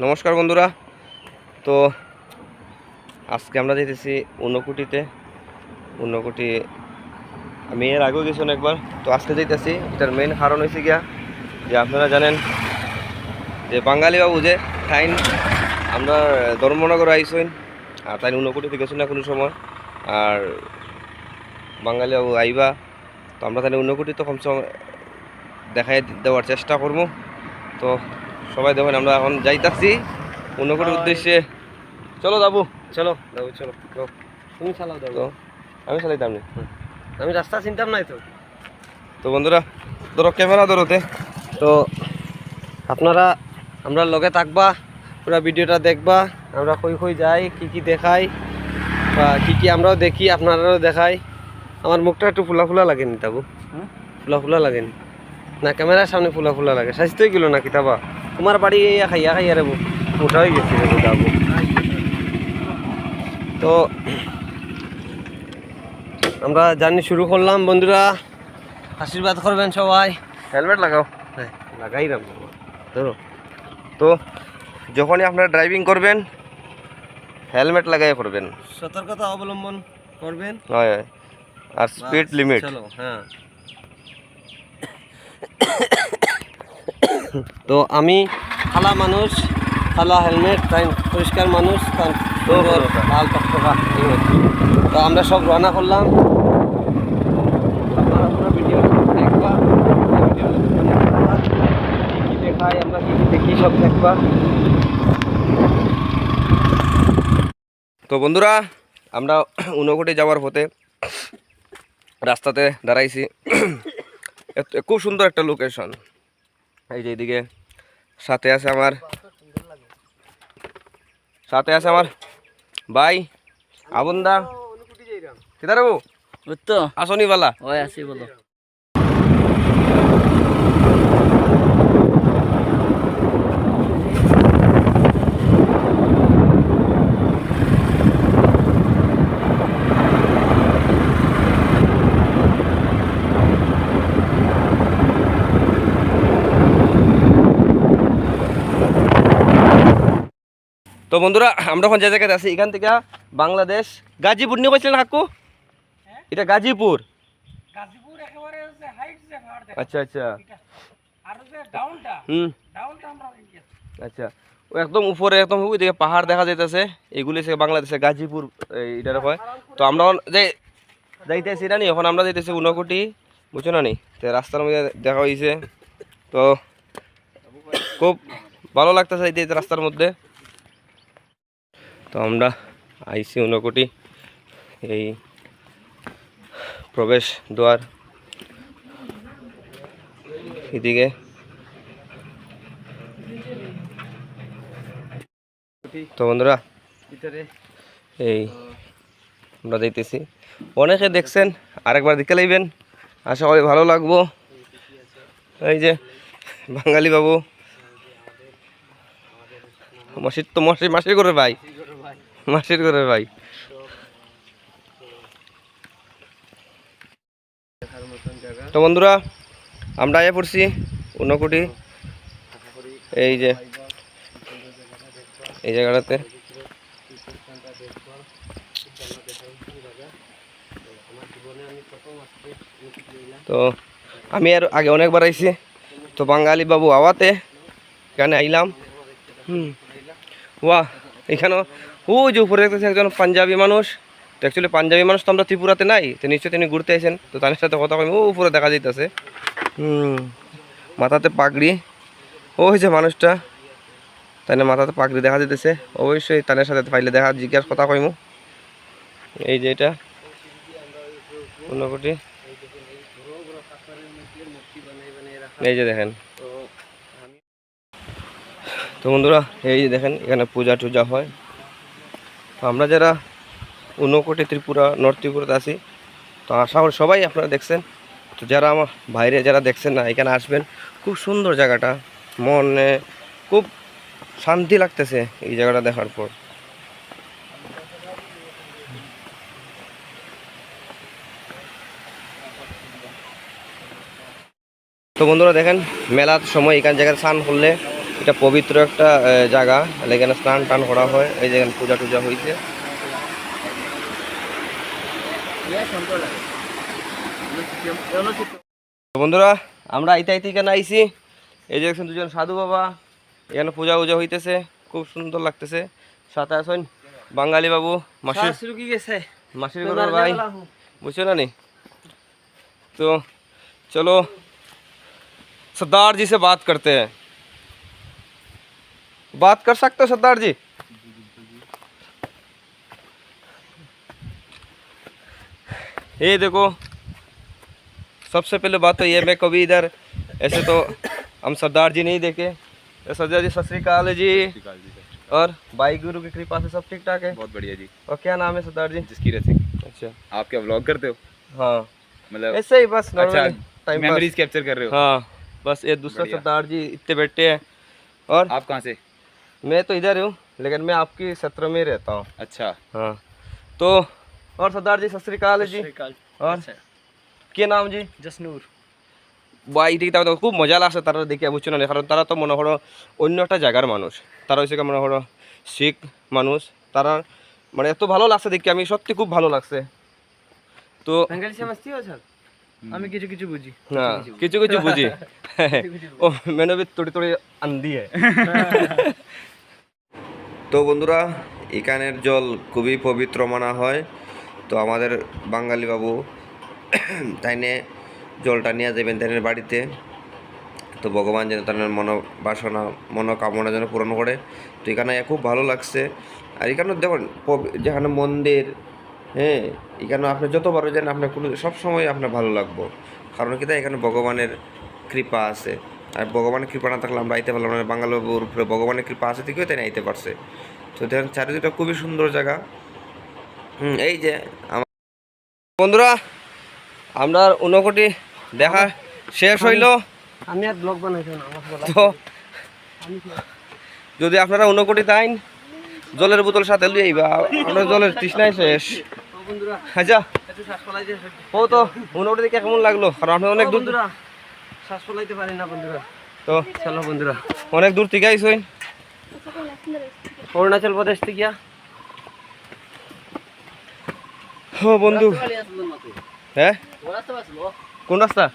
নমস্কার বন্ধুরা। তো আজকে আমরা যেতেছি ঊনকোটিতে। ঊনকোটি আমি এর আগেও গেছি অনেকবার, তো আজকে যেতেছি। এটার মেইন কারণ হয়েছে গিয়া যে আপনারা জানেন যে বাঙালি বাবু যে ঠাইন আমরা ধর্মনগর আইসইন, আর তাই ঊনকোটিতে গেছি না কোনো সময়। আর বাঙালি বাবু আইবা, তো আমরা তাই ঊনকোটি তো কমসে কম দেখাই দেওয়ার চেষ্টা করবো। তো সবাই দেখেন আমরা এখন যাইতাছি ঊনকোটির উদ্দেশ্যে। চলো যাবো, চলো যাবো, চলো তুমি চালাও তো যাবো, আমি চালাইতাম না, আমি রাস্তা চিনতাম নাই তো। তো বন্ধুরা ধরো ক্যামেরা ধরোতে। তো আপনারা আমরা লগে থাকবা, পুরো ভিডিওটা দেখবা। আমরা কই কই যাই, কি কি দেখাই বা কি কি আমরাও দেখি, আপনারাও দেখাই। আমার মুখটা একটু ফুলা ফুলা লাগেনি তাবু, ফুলা ফুলা লাগেনি না? ক্যামেরার সামনে ফুলা ফুলা লাগে, স্বাস্থ্যই গেল না কিতাবা। তোমার বাড়ি খাইয়া খাইয়া রে মোটা হয়ে গেছে যাবো। তো আমরা জার্নি শুরু করলাম বন্ধুরা, আশীর্বাদ করবেন সবাই। হেলমেট লাগাও, হ্যাঁ লাগাই রাম ধরো। তো যখনই আপনারা ড্রাইভিং করবেন হেলমেট লাগাই করবেন, সতর্কতা অবলম্বন করবেন। হয় আর স্পিড লিমিট। চলো হ্যাঁ। তো আমি খালা মানুষ, খালা হেলমেট, তাই পরিষ্কার মানুষ, তার সুন্দর লাল টকটকা। তো আমরা সব রওনা করলাম। আপনারা পুরো ভিডিও দেখবা, কি কি দেখাই আমরা, কি কি দেখি সব দেখবা। তো বন্ধুরা আমরা ঊনকোটি যাওয়ার পথে রাস্তাতে দাঁড়াইছি। খুব সুন্দর একটা লোকেশন। এই যে এদিকে সাথে আছে আমার ভাই আবুন্দা। কিদার বাবু বুঝতো আসনি বালা? ওই আসি বলো। তো বন্ধুরা আমরা এখন যে জায়গাতে আছি এখান থেকে বাংলাদেশ গাজীপুর নিয়ে বলছিলেন কাকু? এটা গাজীপুর। আচ্ছা আচ্ছা, আচ্ছা ও একদম উপরে একদম ওইদিকে পাহাড় দেখা যাইতেছে, এগুলি বাংলাদেশের গাজীপুর এইটার হয়। তো আমরা যাইতেছি না নি, এখন আমরা যাইতেছি ঊনকোটি, বুঝছো না নি? তো রাস্তার মধ্যে দেখা হয়েছে, তো খুব ভালো লাগতেছে যাইতে রাস্তার মধ্যে। তো আমরা আইসি ঊনকোটি, এই প্রবেশ দ্বার এদিকে। তো বন্ধুরা এই আমরা যাইতেছি, অনেকে দেখছেন, আরেকবার দেখে লাইবেন, আশা করি ভালো লাগবো। এই যে বাঙালি বাবু, মাসির তো মাসির করে ভাই, মাসির করে ভাই। তো বন্ধুরা আমরা আয়া পড়ছি ঊনকোটি, এই যে এই জায়গাটাতে। তো আমি আর আগে অনেকবার আইছি, তো বাঙালি বাবু আওয়াতে এখানে আইলাম। ওয়া এখানেও ওই যে উপরে দেখতেছি একজন পাঞ্জাবি মানুষ। তো অ্যাকচুয়ালি পাঞ্জাবি মানুষ তো আমরা ত্রিপুরাতে নাই, তো নিশ্চয়ই তিনি ঘুরতে আইছেন, তো তাদের সাথে কথা কই। ও উপরে দেখা যাইতেছে মাথাতে পাগড়ি, ওই যে মানুষটা, তাই না মাথাতে পাগড়ি দেখা যেতেছে। অবশ্যই তাদের সাথে পাইলে দেখা জিজ্ঞাসা কথা কইমু। এই যে এটা ঊনকোটি, এই যে দেখেন। তো বন্ধুরা এই যে দেখেন এখানে পূজা টুজা হয়। তো আমরা যারা ঊনকোটি ত্রিপুরা, নর্থ ত্রিপুরাতে আছি, তো আশা করি সবাই আপনারা দেখছেন। তো যারা আমার বাইরে যারা দেখছেন না, এখানে আসবেন, খুব সুন্দর জায়গাটা, মনে খুব শান্তি লাগতেছে এই জায়গাটা দেখার পর। তো বন্ধুরা দেখেন মেলার সময় এখান জায়গায় স্নান করলে এটা পবিত্র একটা জায়গা, এখানে স্নান টান করা হয়, এই যেখানে পূজা টুজা হয়েছে। বন্ধুরা আমরা আইতে আইতে এখানে আইছি, এই যে দেখছেন দুজন সাধু বাবা, এখানে পূজা উজা হইতেছে, খুব সুন্দর লাগতেছে। সাথে আসুন বাঙালি বাবু, মাসির শুরু কি গেছে মাসির ঘরের ভাই, বুঝছো না নি? तो चलो सरदार जी से बात करते हैं। बात कर सकते हो सरदार जी? ये देखो, सबसे पहले बात तो ये, मैं कभी इधर ऐसे तो हम सरदार जी नहीं देखे। तो सरदार जी सत श्री अकाल जी। और भाई गुरु की कृपा से सब ठीक ठाक है? बहुत बढ़िया जी। और क्या नाम है सरदार जी? जसकीरत सिंह। अच्छा, आप क्या व्लॉग करते हो? हाँ मतलब ऐसे ही बस अच्छा, normally time pass. Memories capture कर रहे हो? हाँ बस, ये दूसरा बढ़िया। सरदार जी इतने बैठे हैं। और आप कहाँ से? मैं तो इधर हूँ, लेकिन मैं आपकी सत्र में रहता हूँ। अच्छा, हाँ तो और सरदार जी सत श्री अकाल जी। और क्या नाम जी? জসনুর। ভাই ঠিক তো খুব মজা লাগছে তারা দেখে, বুঝছো না? কারণ তারা তো মনে করো অন্য একটা জায়গার মানুষ, তারা হচ্ছে মনে করো শিখ মানুষ, তারা মানে এত ভালো লাগছে দেখে, আমি সত্যি খুব ভালো লাগছে। তো বাঙালি সমঝতি हो স্যার? আমি কিছু কিছু বুঝি। হ্যাঁ কিছু কিছু বুঝি। ও मैंने भी थोड़ी थोड़ी आंधी है। তো বন্ধুরা এখানের জল খুবই পবিত্র মানা হয়। তো আমাদের বাঙালি বাবু তাইনে জলটা নিয়ে যাবেন তাইনের বাড়িতে। তো ভগবান যেন তার মনোবাসনা মনোকামনা যেন পূরণ করে। তো এখানে খুব ভালো লাগছে। আর এখানে দেখুন যেখানে মন্দির, হ্যাঁ এখানে আপনি যতবার যান আপনার কোনো সবসময় আপনার ভালো লাগবো। কারণ কি এখানে ভগবানের কৃপা আছে। আর ভগবানের কৃপা না থাকলে আমরা আইতে পারলাম না। বাঙালি বাবুর উপরে ভগবানের কৃপা আছে থেকেও তাই আইতে পারছে। তো দেখেন চারিদিকটা খুবই সুন্দর জায়গা। এই যে বন্ধুরা আমরা ঊনকোটি দেখা শেষ হইল। আমি আর ব্লগ বানাইছি না আমার বলা। তো যদি আপনারা ঊনকোটি তাইন জলের বোতল সাথে লই আইবা, আমরা জলের তৃষ্ণায় শেষ। বন্ধুরা আচ্ছা একটু শ্বাস ফলাইতে ও তো ঊনকোটি দেখে কেমন লাগলো? কারণ আপনি অনেক দূর, বন্ধুরা শ্বাস ফলাইতে পারি না বন্ধুরা। তো চলো বন্ধুরা, অনেক দূর থেকে আইসইন অরুণাচল প্রদেশ থেকে। ও বন্ধু, হ্যাঁ কোন রাস্তা?